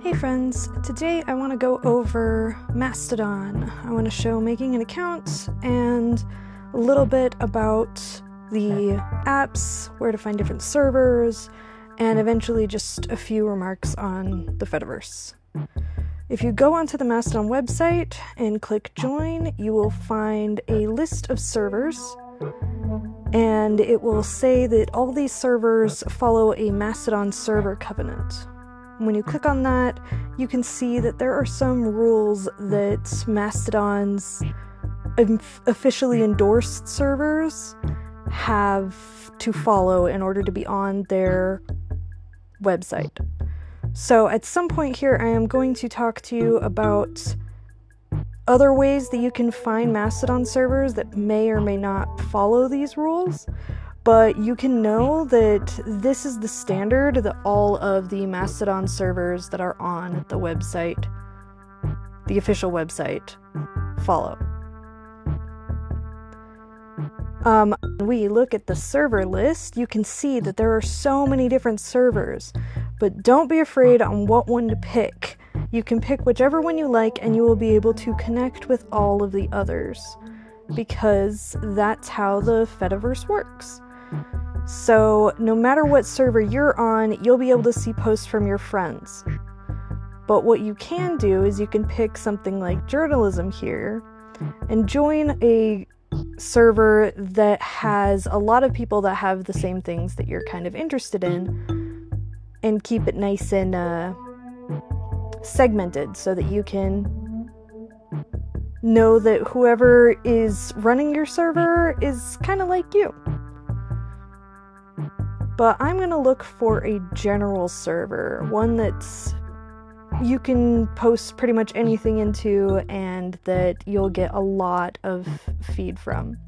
Hey friends, today I want to go over Mastodon. I want to show making an account and a little bit about the apps, where to find different servers, and eventually just a few remarks on the Fediverse. If you go onto the Mastodon website and click join, you will find a list of servers, and it will say that all these servers follow a Mastodon server covenant. When you click on that, you can see that there are some rules that Mastodon's officially endorsed servers have to follow in order to be on their website. So at some point here, I am going to talk to you about other ways that you can find Mastodon servers that may or may not follow these rules. But you can know that this is the standard that all of the Mastodon servers that are on the website, the official website, follow. When we look at the server list, you can see that there are so many different servers, but don't be afraid on what one to pick. You can pick whichever one you like and you will be able to connect with all of the others, because that's how the Fediverse works. So no matter what server you're on, you'll be able to see posts from your friends. But what you can do is you can pick something like journalism here and join a server that has a lot of people that have the same things that you're kind of interested in, and keep it nice and segmented so that you can know that whoever is running your server is kind of like you. But I'm going to look for a general server, one that's you can post pretty much anything into and that you'll get a lot of feed from.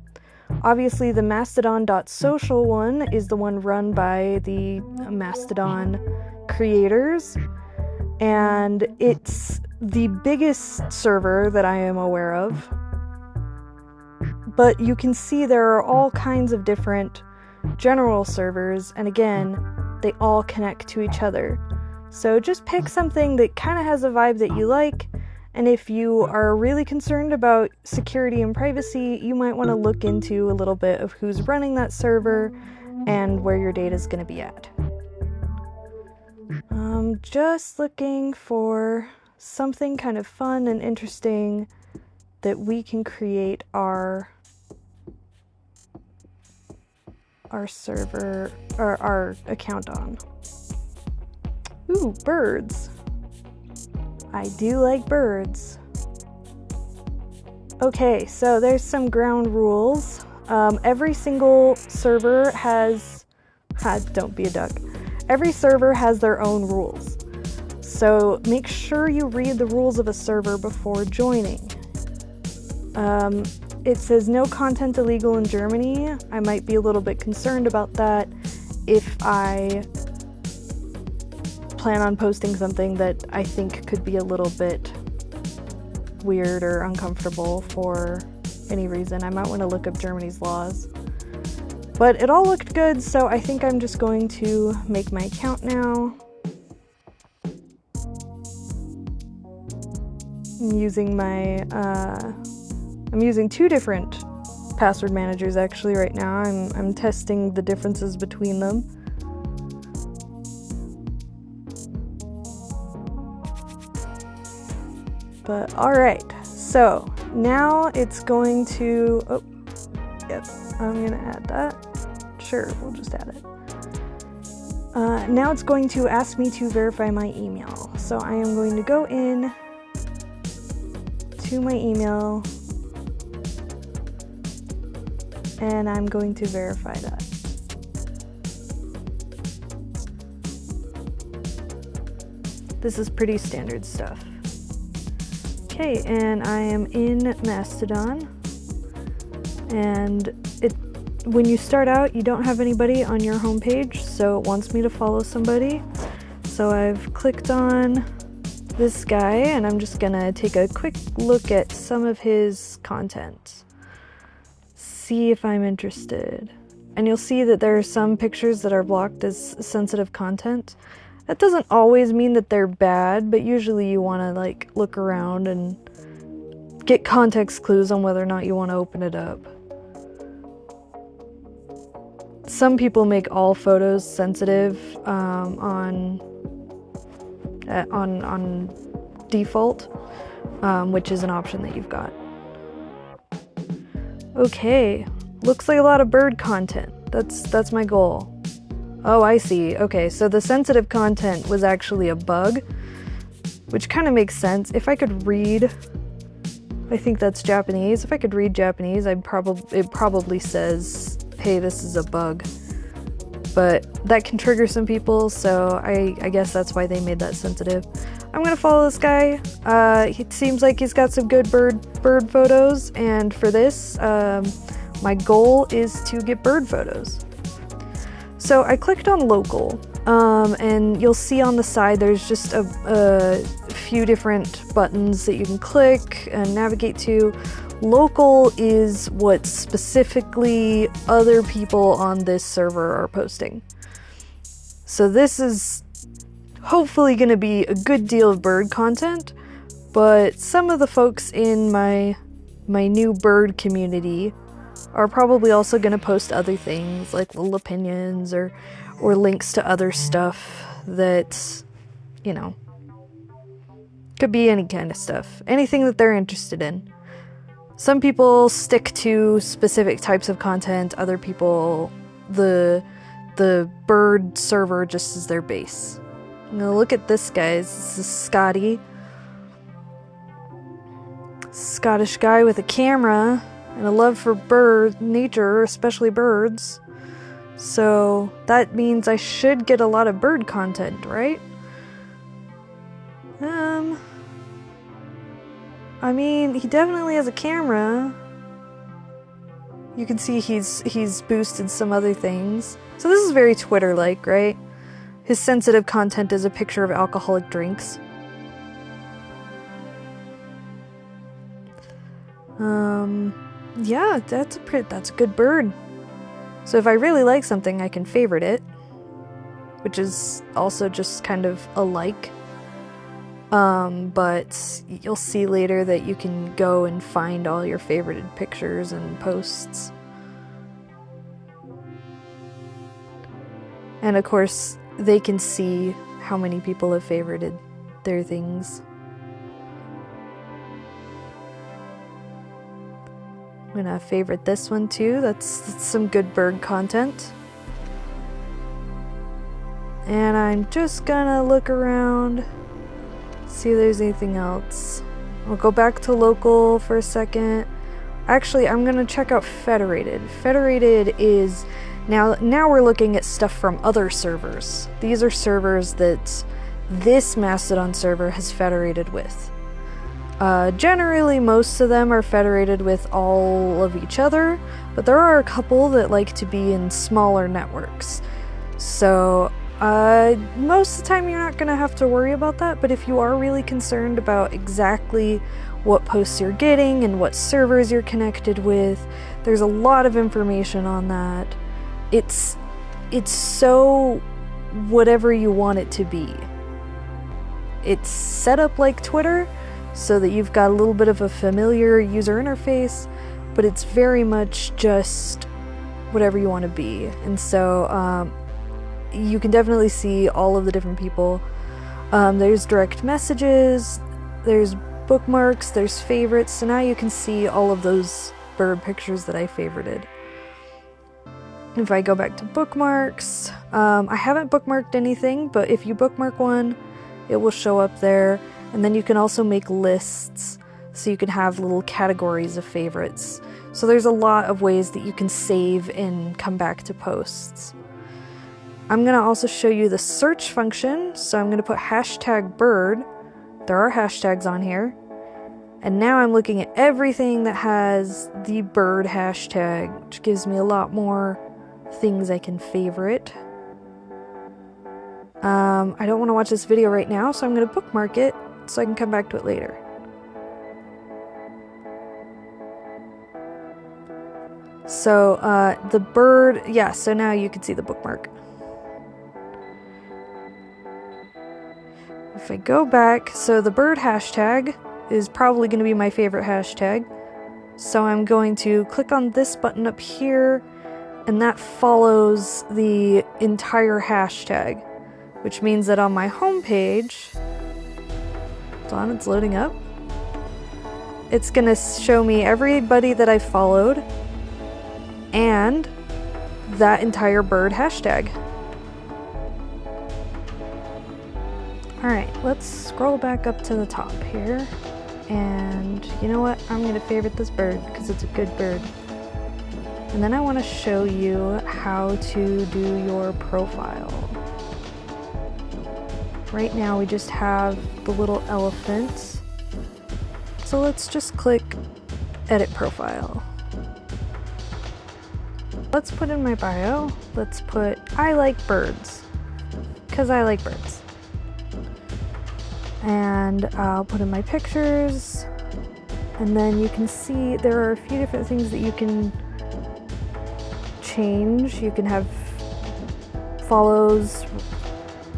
Obviously, the Mastodon.Social one is the one run by the Mastodon creators, and it's the biggest server that I am aware of. But you can see there are all kinds of different general servers, and again, they all connect to each other. So just pick something that kind of has a vibe that you like, and if you are really concerned about security and privacy, you might want to look into a little bit of who's running that server and where your data is going to be at. Just looking for something kind of fun and interesting that we can create our server, or our account on. Ooh, birds. I do like birds. Okay, so there's some ground rules. Every single server has... don't be a duck. Every server has their own rules. So make sure you read the rules of a server before joining. It says no content illegal in Germany. I might be a little bit concerned about that if I plan on posting something that I think could be a little bit weird or uncomfortable for any reason. I might want to look up Germany's laws. But it all looked good, so I think I'm just going to make my account now. I'm using two different password managers actually right now. I'm testing the differences between them. But alright, so now it's going to, yep, I'm gonna add that. Sure, we'll just add it. Now it's going to ask me to verify my email. So I am going to go in to my email, and I'm going to verify that. This is pretty standard stuff. Okay, and I am in Mastodon, and when you start out, you don't have anybody on your homepage, so it wants me to follow somebody. So I've clicked on this guy, and I'm just gonna take a quick look at some of his content. See if I'm interested. And you'll see that there are some pictures that are blocked as sensitive content. That doesn't always mean that they're bad, but usually you want to like look around and get context clues on whether or not you want to open it up. Some people make all photos sensitive on default, which is an option that you've got. Okay, looks like a lot of bird content. That's my goal. Oh, I see. Okay, so the sensitive content was actually a bug, which kind of makes sense. If I could read, I think that's Japanese. If I could read Japanese, it probably says, hey, this is a bug. But that can trigger some people, so I guess that's why they made that sensitive. I'm gonna follow this guy. He seems like he's got some good bird photos, and for this, my goal is to get bird photos. So I clicked on local, and you'll see on the side there's just a few different buttons that you can click and navigate to. Local is what specifically other people on this server are posting. So this is hopefully going to be a good deal of bird content, but some of the folks in my new bird community are probably also going to post other things like little opinions or links to other stuff that, you know, could be any kind of stuff. Anything that they're interested in. Some people stick to specific types of content, other people, the bird server just is their base. I'm gonna look at this guy. This is Scotty. Scottish guy with a camera and a love for nature, especially birds. So that means I should get a lot of bird content, right? I mean, he definitely has a camera. You can see he's boosted some other things. So this is very Twitter-like, right? His sensitive content is a picture of alcoholic drinks. Yeah, that's a good bird. So if I really like something, I can favorite it, which is also just kind of a like. But you'll see later that you can go and find all your favorited pictures and posts. And of course, they can see how many people have favorited their things. I'm gonna favorite this one too. That's some good bird content. And I'm just gonna look around, see if there's anything else. I'll go back to local for a second. Actually, I'm gonna check out Federated. Federated is now we're looking at stuff from other servers. These are servers that this Mastodon server has federated with. Generally, most of them are federated with all of each other, but there are a couple that like to be in smaller networks. So most of the time you're not going to have to worry about that, but if you are really concerned about exactly what posts you're getting and what servers you're connected with, there's a lot of information on that. It's so whatever you want it to be. It's set up like Twitter, so that you've got a little bit of a familiar user interface, but it's very much just whatever you want to be. And so you can definitely see all of the different people. There's direct messages, there's bookmarks, there's favorites, so now you can see all of those bird pictures that I favorited. If I go back to bookmarks, I haven't bookmarked anything, but if you bookmark one, it will show up there. And then you can also make lists, so you can have little categories of favorites. So there's a lot of ways that you can save and come back to posts. I'm going to also show you the search function, so I'm going to put #bird. There are hashtags on here. And now I'm looking at everything that has the bird hashtag, which gives me a lot more things I can favorite. I don't want to watch this video right now, so I'm going to bookmark it so I can come back to it later. So the bird, yeah, so now you can see the bookmark. if I go back, so the bird hashtag is probably going to be my favorite hashtag. So I'm going to click on this button up here, and that follows the entire hashtag, which means that on my home page, hold on, it's loading up. It's going to show me everybody that I followed and that entire bird hashtag. Alright, let's scroll back up to the top here. And you know what? I'm going to favorite this bird because it's a good bird. And then I want to show you how to do your profile. Right now we just have the little elephant. So let's just click Edit Profile. Let's put in my bio, let's put I like birds, because I like birds. And I'll put in my pictures, and then you can see there are a few different things that you can change. You can have follows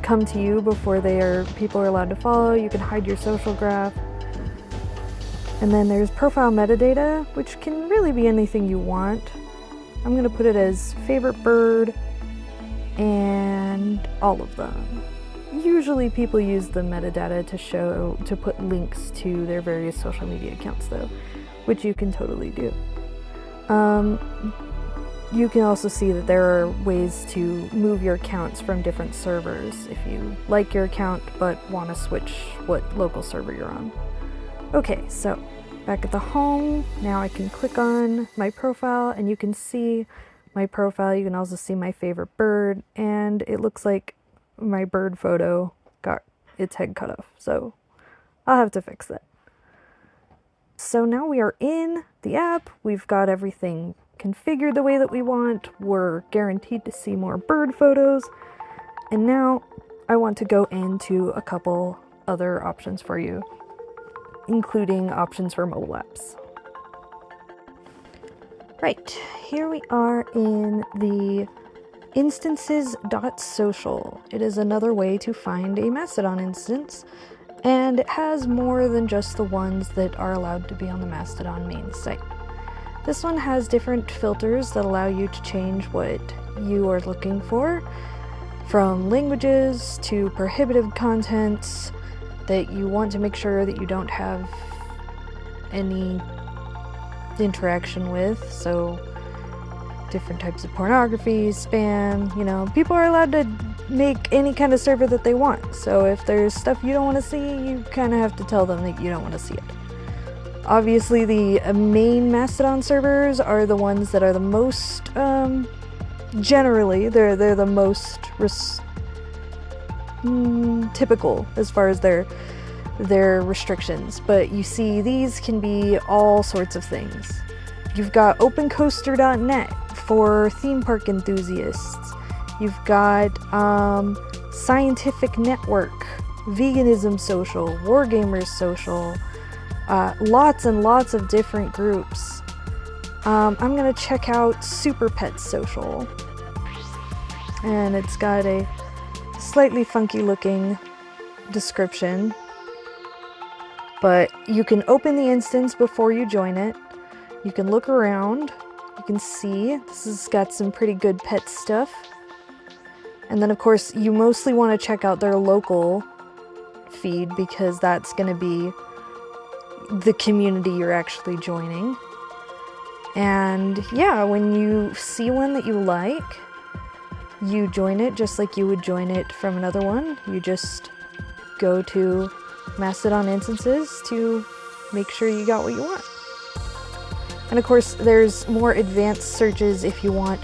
come to you before people are allowed to follow. You can hide your social graph. And then there's profile metadata, which can really be anything you want. I'm going to put it as favorite bird and all of them. Usually people use the metadata to put links to their various social media accounts though, which you can totally do. You can also see that there are ways to move your accounts from different servers if you like your account but want to switch what local server you're on. Okay, so back at the home, now I can click on my profile and you can see my profile. You can also see my favorite bird, and it looks like my bird photo got its head cut off, so I'll have to fix that. So now we are in the app, we've got everything configured the way that we want, we're guaranteed to see more bird photos, and now I want to go into a couple other options for you, including options for mobile apps. Right, here we are in the Instances.Social. It is another way to find a Mastodon instance, and it has more than just the ones that are allowed to be on the Mastodon main site. This one has different filters that allow you to change what you are looking for, from languages to prohibited contents that you want to make sure that you don't have any interaction with, so different types of pornography, spam, people are allowed to make any kind of server that they want, so if there's stuff you don't want to see, you kind of have to tell them that you don't want to see it. Obviously the main Mastodon servers are the ones that are the most, generally, they're the most typical as far as their restrictions, but you see these can be all sorts of things. You've got opencoaster.net for theme park enthusiasts. You've got Scientific Network, Veganism Social, Wargamers Social, lots and lots of different groups. I'm gonna check out Super Pets Social, and it's got a slightly funky looking description, but you can open the instance before you join it. You can look around, you can see this has got some pretty good pet stuff. And then of course you mostly want to check out their local feed because that's going to be the community you're actually joining. And yeah, when you see one that you like, you join it just like you would join it from another one. You just go to Mastodon instances to make sure you got what you want. And of course, there's more advanced searches if you want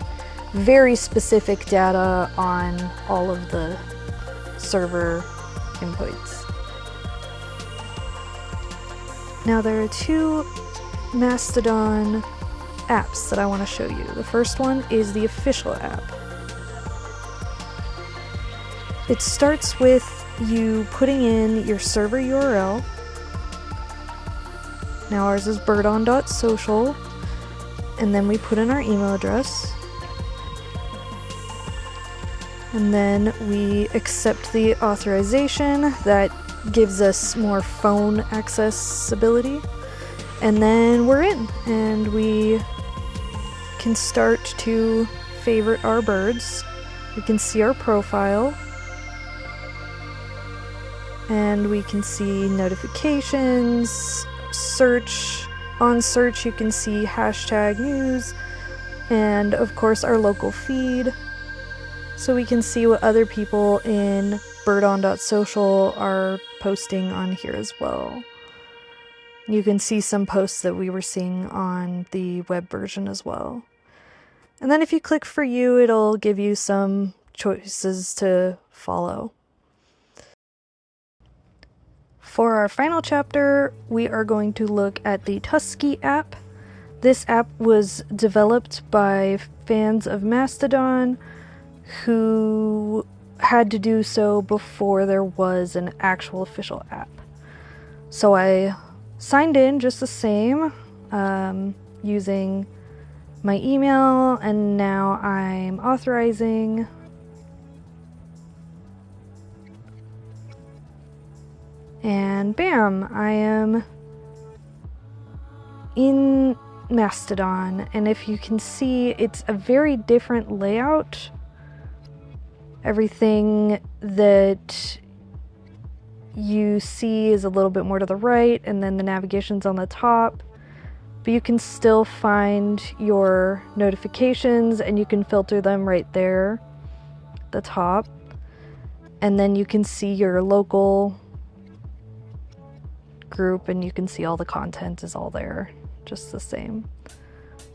very specific data on all of the server inputs. Now there are two Mastodon apps that I want to show you. The first one is the official app. It starts with you putting in your server URL. Now ours is birdon.social, and then we put in our email address, and then we accept the authorization that gives us more phone accessibility. And then we're in, and we can start to favorite our birds. We can see our profile, and we can see notifications, search. On search you can see hashtag news, and of course our local feed. So we can see what other people in Birdon.social are posting on here as well. You can see some posts that we were seeing on the web version as well. And then if you click for you, it'll give you some choices to follow. For our final chapter, we are going to look at the Tusky app. This app was developed by fans of Mastodon who had to do so before there was an actual official app. So I signed in just the same, using my email, and now I'm authorizing. And bam, I am in Mastodon, and if you can see, it's a very different layout. Everything that you see is a little bit more to the right, and then the navigation's on the top. But you can still find your notifications, and you can filter them right there at the top. And then you can see your local group, and you can see all the content is all there, just the same.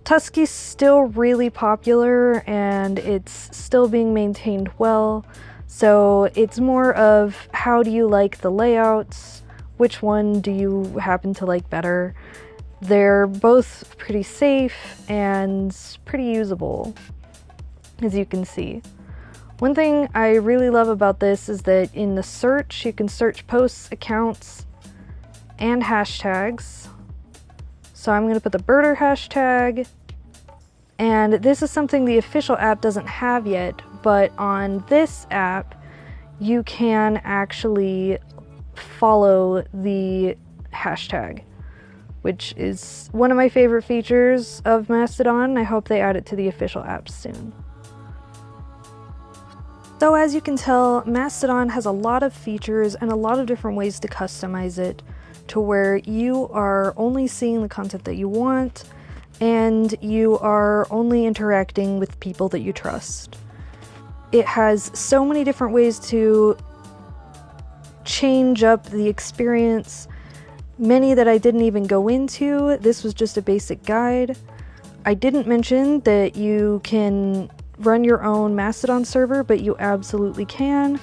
Tusky's still really popular, and it's still being maintained well, so it's more of how do you like the layouts, which one do you happen to like better. They're both pretty safe and pretty usable, as you can see. One thing I really love about this is that in the search, you can search posts, accounts, and hashtags. So I'm going to put the birder hashtag, and this is something the official app doesn't have yet, but on this app you can actually follow the hashtag, which is one of my favorite features of Mastodon. I hope they add it to the official app soon. So as you can tell, Mastodon has a lot of features and a lot of different ways to customize it to where you are only seeing the content that you want, and you are only interacting with people that you trust. It has so many different ways to change up the experience, many that I didn't even go into. This was just a basic guide. I didn't mention that you can run your own Mastodon server, but you absolutely can,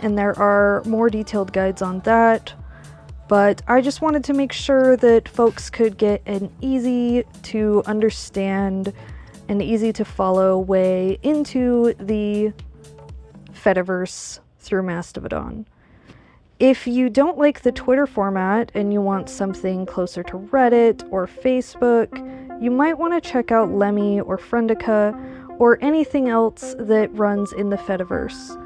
and there are more detailed guides on that. But I just wanted to make sure that folks could get an easy to understand and easy to follow way into the Fediverse through Mastodon. If you don't like the Twitter format and you want something closer to Reddit or Facebook, you might want to check out Lemmy or Friendica or anything else that runs in the Fediverse.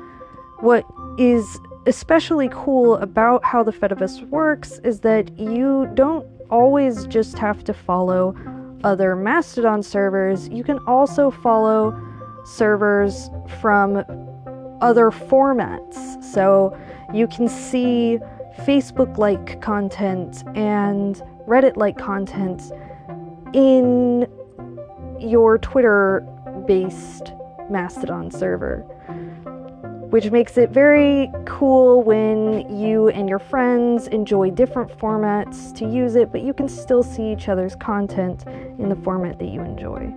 What is especially cool about how the Fediverse works is that you don't always just have to follow other Mastodon servers. You can also follow servers from other formats. So you can see Facebook-like content and Reddit-like content in your Twitter-based Mastodon server, which makes it very cool when you and your friends enjoy different formats to use it, but you can still see each other's content in the format that you enjoy.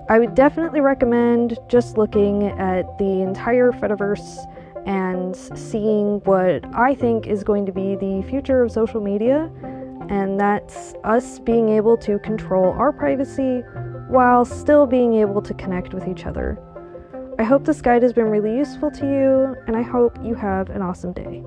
I would definitely recommend just looking at the entire Fediverse and seeing what I think is going to be the future of social media, and that's us being able to control our privacy while still being able to connect with each other. I hope this guide has been really useful to you, and I hope you have an awesome day.